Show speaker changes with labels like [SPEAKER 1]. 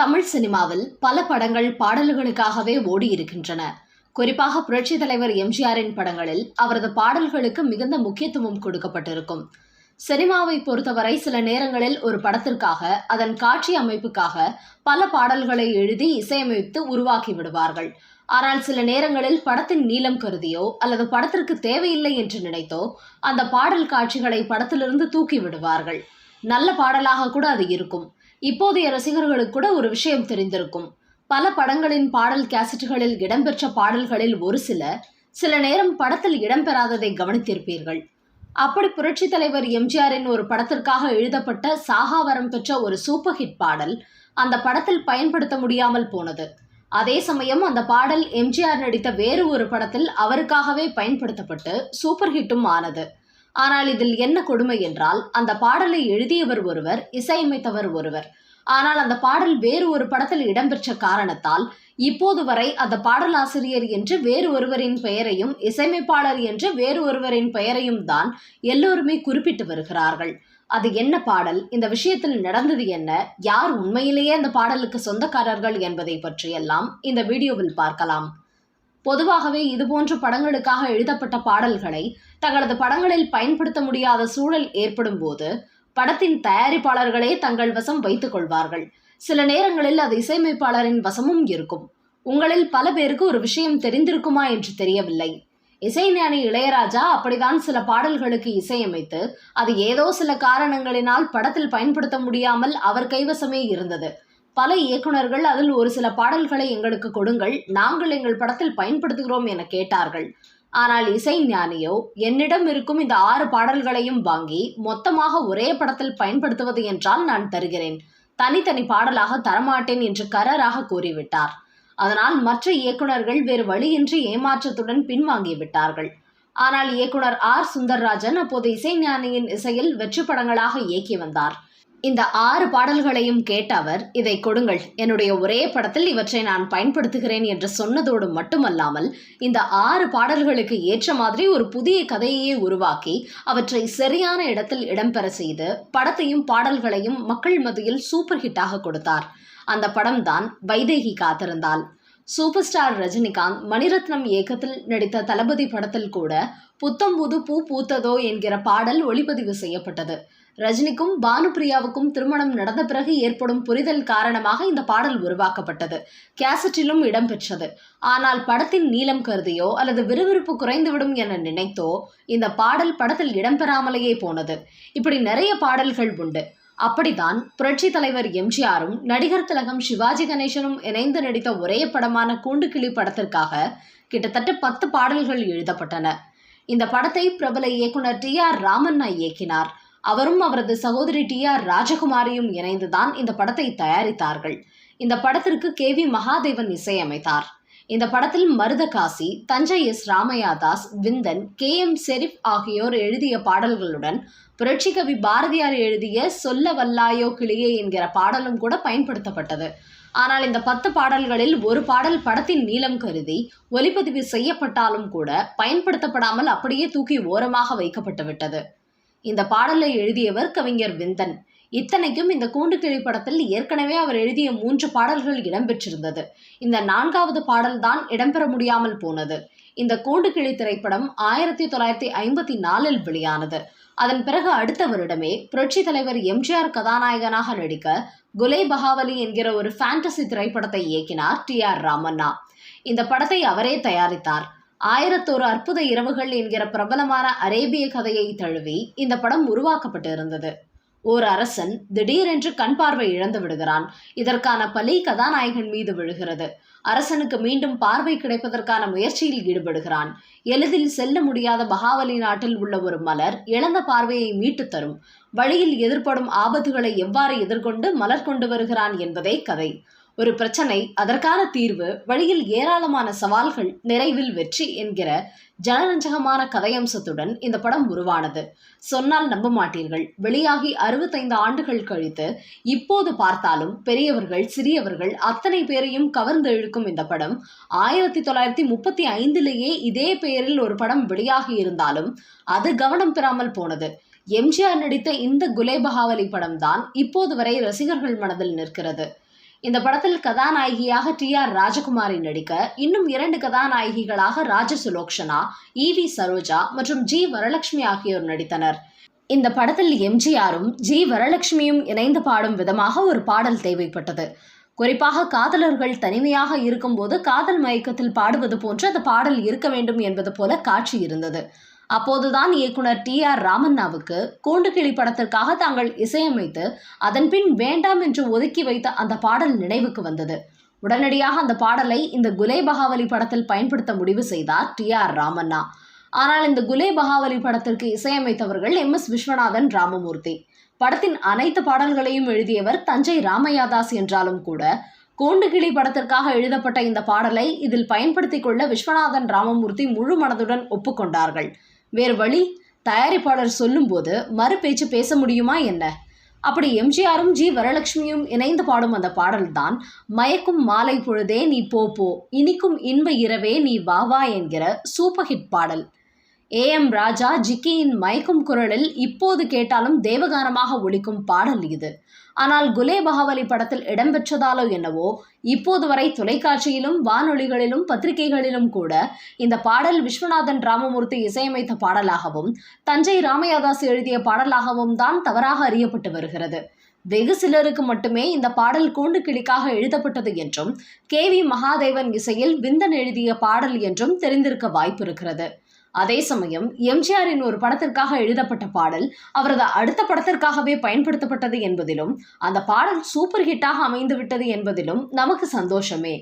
[SPEAKER 1] தமிழ் சினிமாவில் பல படங்கள் பாடல்களுக்காகவே ஓடியிருக்கின்றன. குறிப்பாக புரட்சித் தலைவர் எம்ஜிஆரின் படங்களில் அவரது பாடல்களுக்கு மிகுந்த முக்கியத்துவம் கொடுக்கப்பட்டிருக்கும். சினிமாவை பொறுத்தவரை சில நேரங்களில் ஒரு படத்திற்காக அதன் காட்சி அமைப்புக்காக பல பாடல்களை எழுதி இசையமைத்து உருவாக்கி விடுவார்கள். ஆனால் சில நேரங்களில் படத்தின் நீளம் கருதியோ அல்லது படத்திற்கு தேவையில்லை என்று நினைத்தோ அந்த பாடல் காட்சிகளை படத்திலிருந்து தூக்கி விடுவார்கள். நல்ல பாடலாக கூட அது இருக்கும். இப்போதைய ரசிகர்களுக்கு கூட ஒரு விஷயம் தெரிந்திருக்கும். பல படங்களின் பாடல் கேசட்டுகளில் இடம்பெற்ற பாடல்களில் ஒரு சில நேரம் படத்தில் இடம்பெறாததை கவனித்திருப்பீர்கள். அப்படி புரட்சி தலைவர் எம்ஜிஆரின் ஒரு படத்திற்காக எழுதப்பட்ட சாகாவரம் பெற்ற ஒரு சூப்பர் ஹிட் பாடல் அந்த படத்தில் பயன்படுத்த முடியாமல் போனது. அதே சமயம் அந்த பாடல் எம்ஜிஆர் நடித்த வேறு ஒரு படத்தில் அவருக்காகவே பயன்படுத்தப்பட்டு சூப்பர் ஹிட்டும் ஆனது. ஆனால் இதில் என்ன கொடுமை என்றால், அந்த பாடலை எழுதியவர் ஒருவர், இசையமைத்தவர் ஒருவர். ஆனால் அந்த பாடல் வேறு ஒரு படத்தில் இடம்பெற்ற காரணத்தால் இப்போது வரை அந்த பாடலாசிரியர் என்று வேறு ஒருவரின் பெயரையும் இசையமைப்பாளர் என்று வேறு ஒருவரின் பெயரையும் தான் எல்லோருமே குறிப்பிட்டு வருகிறார்கள். அது என்ன பாடல், இந்த விஷயத்தில் நடந்தது என்ன, யார் உண்மையிலேயே அந்த பாடலுக்கு சொந்தக்காரர்கள் என்பதை பற்றியெல்லாம் இந்த வீடியோவில் பார்க்கலாம். பொதுவாகவே இதுபோன்ற படங்களுக்காக எழுதப்பட்ட பாடல்களை தங்களது படங்களில் பயன்படுத்த முடியாத சூழல் ஏற்படும் போது படத்தின் தயாரிப்பாளர்களே தங்கள் வசம் வைத்துக் கொள்வார்கள். சில நேரங்களில் அது இசையமைப்பாளரின் வசமும் இருக்கும். உங்களில் பல பேருக்கு ஒரு விஷயம் தெரிந்திருக்குமா என்று தெரியவில்லை. இசைஞானி இளையராஜா அப்படிதான் சில பாடல்களுக்கு இசையமைத்து அது ஏதோ சில காரணங்களினால் படத்தில் பயன்படுத்த முடியாமல் அவர் கைவசமே இருந்தது. பல இயக்குநர்கள் அதில் ஒரு சில பாடல்களை எங்களுக்கு கொடுங்கள், நாங்கள் எங்கள் படத்தில் பயன்படுத்துகிறோம் என கேட்டார்கள். ஆனால் இசைஞானியோ, என்னிடம் இருக்கும் இந்த 6 பாடல்களையும் வாங்கி மொத்தமாக ஒரே படத்தில் பயன்படுத்துவது என்றால் நான் தருகிறேன், தனித்தனி பாடலாக தரமாட்டேன் என்று கராராக கூறிவிட்டார். அதனால் மற்ற இயக்குநர்கள் வேறு வழியின்றி ஏமாற்றத்துடன் பின்வாங்கிவிட்டார்கள். ஆனால் இயக்குனர் ஆர் சுந்தர்ராஜன் அப்போது இசைஞானியின் இசையில் வெற்றி படங்களாக இயக்கி வந்தார். இந்த 6 பாடல்களையும் கேட்ட அவர், இதை கொடுங்கள், என்னுடைய ஒரே படத்தில் இவற்றை நான் பயன்படுத்துகிறேன் என்று சொன்னதோடு மட்டுமல்லாமல் இந்த 6 பாடல்களுக்கு ஏற்ற மாதிரி ஒரு புதிய கதையையே உருவாக்கி அவற்றை சரியான இடத்தில் இடம்பெற செய்து படத்தையும் பாடல்களையும் மக்கள் மத்தியில் சூப்பர் ஹிட்டாக கொடுத்தார். அந்த படம்தான் வைதேகி காத்திருந்தாள். சூப்பர் ஸ்டார் ரஜினிகாந்த் மணிரத்னம் இயக்கத்தில் நடித்த தளபதி படத்தில் கூட புத்தம்புது பூ பூத்ததோ என்கிற பாடல் ஒளிப்பதிவு செய்யப்பட்டது. ரஜினிக்கும் பானுப்பிரியாவுக்கும் திருமணம் நடந்த பிறகு ஏற்படும் புரிதல் காரணமாக இந்த பாடல் உருவாக்கப்பட்டது. கேசட்டிலும் இடம்பெற்றது. ஆனால் படத்தின் நீளம் கருதியோ அல்லது விறுவிறுப்பு குறைந்துவிடும் என நினைத்தோ இந்த பாடல் படத்தில் இடம்பெறாமலேயே போனது. இப்படி நிறைய பாடல்கள் உண்டு. அப்படித்தான் புரட்சி தலைவர் எம்ஜிஆரும் நடிகர் திலகம் சிவாஜி கணேசனும் இணைந்து நடித்த ஒரே படமான கூண்டுக்கிளி படத்திற்காக கிட்டத்தட்ட 10 பாடல்கள் எழுதப்பட்டன. இந்த படத்தை பிரபல இயக்குனர் TR ராமண்ணா இயக்கினார். அவரும் அவரது சகோதரி TR ராஜகுமாரியும் இணைந்துதான் இந்த படத்தை தயாரித்தார்கள். இந்த படத்திற்கு KV மகாதேவன் இசையமைத்தார். இந்த படத்தில் மருதகாசி, தஞ்சை S ராமையாதாஸ், விந்தன், KM செரிப் ஆகியோர் எழுதிய பாடல்களுடன் புரட்சிகவி பாரதியார் எழுதிய சொல்ல வல்லாயோ கிளியே என்கிற பாடலும் கூட பயன்படுத்தப்பட்டது. ஆனால் இந்த 10 பாடல்களில் ஒரு பாடல் படத்தின் நீளம் கருதி ஒலிப்பதிவு செய்யப்பட்டாலும் கூட பயன்படுத்தப்படாமல் அப்படியே தூக்கி ஓரமாக வைக்கப்பட்டு விட்டது. இந்த பாடலை எழுதியவர் கவிஞர் விந்தன். இத்தனைக்கும் இந்த கூண்டுக்கிளி படத்தில் ஏற்கனவே அவர் எழுதிய 3 பாடல்கள் இடம்பெற்றிருந்தது. இந்த 4வது பாடல்தான் இடம்பெற முடியாமல் போனது. இந்த கூண்டுக்கிளி திரைப்படம் 1954 வெளியானது. அதன் பிறகு அடுத்த வருடமே புரட்சி தலைவர் எம்ஜிஆர் கதாநாயகனாக நடிக்க குலே பகாவலி என்கிற ஒரு ஃபேண்டசி திரைப்படத்தை இயக்கினார் TR ராமண்ணா. இந்த படத்தை அவரே தயாரித்தார். 1001 அற்புத இரவுகள் என்கிற பிரபலமான அரேபிய கதையை தழுவி இந்த படம் உருவாக்கப்பட்டு இருந்தது. ஓர் அரசன் திடீரென்று கண் பார்வை இழந்து விடுகிறான். இதற்கான பலி கதாநாயகன் மீது விழுகிறது. அரசனுக்கு மீண்டும் பார்வை கிடைப்பதற்கான முயற்சியில் ஈடுபடுகிறான். எளிதில் செல்ல முடியாத பகாவலி நாட்டில் உள்ள ஒரு மலர் இழந்த பார்வையை மீட்டு தரும். வழியில் எதிர்ப்படும் ஆபத்துகளை எவ்வாறு எதிர்கொண்டு மலர் கொண்டு வருகிறான் என்பதே கதை. ஒரு பிரச்சனை, அதற்கான தீர்வு, வழியில் ஏராளமான சவால்கள், நிறைவில் வெற்றி என்கிற ஜனரஞ்சகமான கதையம்சத்துடன் இந்த படம் உருவானது. சொன்னால் நம்ப மாட்டீர்கள், வெளியாகி 65 ஆண்டுகள் கழித்து இப்போது பார்த்தாலும் பெரியவர்கள் சிறியவர்கள் அத்தனை பேரையும் கவர்ந்து இழுக்கும் இந்த படம் 1935 இதே பெயரில் ஒரு படம் வெளியாகி இருந்தாலும் அது கவனம் பெறாமல் போனது. எம்ஜிஆர் நடித்த இந்த குலே பகாவலி படம் தான் இப்போது வரை ரசிகர்கள் மனதில் நிற்கிறது. இந்த படத்தில் கதாநாயகியாக டி.ஆர். ராஜகுமாரி நடிக்க இன்னும் 2 கதாநாயகிகளாக ராஜசுலோக்ஷனா, ஈவி சரோஜா மற்றும் ஜி. வரலட்சுமி ஆகியோர் நடித்தனர். இந்த படத்தில் எம்ஜிஆரும் ஜி. வரலட்சுமியும் இணைந்து பாடும் விதமாக ஒரு பாடல் தேவைப்பட்டது. குறிப்பாக காதலர்கள் தனிமையாக இருக்கும்போது காதல் மயக்கத்தில் பாடுவது போன்று அந்த பாடல் இருக்க வேண்டும் என்பது போல காட்சி இருந்தது. அப்போதுதான் இயக்குனர் டி.ஆர். ராமண்ணாவுக்கு கூண்டுக்கிளி படத்திற்காக தாங்கள் இசையமைத்து அதன்பின் வேண்டாம் என்று ஒதுக்கி வைத்த அந்த பாடல் நினைவுக்கு வந்தது. உடனடியாக அந்த பாடலை இந்த குலே பகாவலி படத்தில் பயன்படுத்த முடிவு செய்தார் டி.ஆர். ராமண்ணா. ஆனால் இந்த குலே பகாவலி படத்திற்கு இசையமைத்தவர்கள் எம்.எஸ். விஸ்வநாதன் ராமமூர்த்தி. படத்தின் அனைத்து பாடல்களையும் எழுதியவர் தஞ்சை ராமையாதாஸ் என்றாலும் கூட கூண்டுக்கிளி படத்திற்காக எழுதப்பட்ட இந்த பாடலை இதில் பயன்படுத்திக் கொள்ள விஸ்வநாதன் ராமமூர்த்தி முழு மனதுடன் ஒப்புக்கொண்டார்கள். வேறு வழி, தயாரிப்பாளர் சொல்லும்போது மறு பேச்சு பேச முடியுமா என்ன? அப்படி எம்ஜிஆரும் ஜி. வரலட்சுமியும் இணைந்து பாடும் அந்த பாடல்தான் மயக்கும் மாலை பொழுதே நீ போ போ, இனிக்கும் இன்ப இரவே நீ வா வா என்கிற சூப்பர் ஹிட் பாடல். ஏ.எம். ராஜா ஜிக்கியின் மயக்கும் குரலில் இப்போது கேட்டாலும் தேவகானமாக ஒலிக்கும் பாடல் இது. ஆனால் குலே பகாவலி படத்தில் இடம்பெற்றதாலோ என்னவோ இப்போது வரை தொலைக்காட்சியிலும் வானொலிகளிலும் பத்திரிகைகளிலும் கூட இந்த பாடல் விஸ்வநாதன் ராமமூர்த்தி இசையமைத்த பாடலாகவும் தஞ்சை ராமையாதாஸ் எழுதிய பாடலாகவும் தான் தவறாக அறியப்பட்டு வருகிறது. வெகு சிலருக்கு மட்டுமே இந்த பாடல் கூண்டுக்கிளிக்காக எழுதப்பட்டது என்றும் கே.வி. மகாதேவன் இசையில் விந்தன் எழுதிய பாடல் என்றும் தெரிந்திருக்க வாய்ப்பு இருக்கிறது. அதே சமயம் எம்ஜிஆரின் ஒரு படத்திற்காக எழுதப்பட்ட பாடல் அவரது அடுத்த படத்திற்காகவே பயன்படுத்தப்பட்டது என்பதிலும் அந்த பாடல் சூப்பர் ஹிட்டாக அமைந்துவிட்டது என்பதிலும் நமக்கு சந்தோஷமே.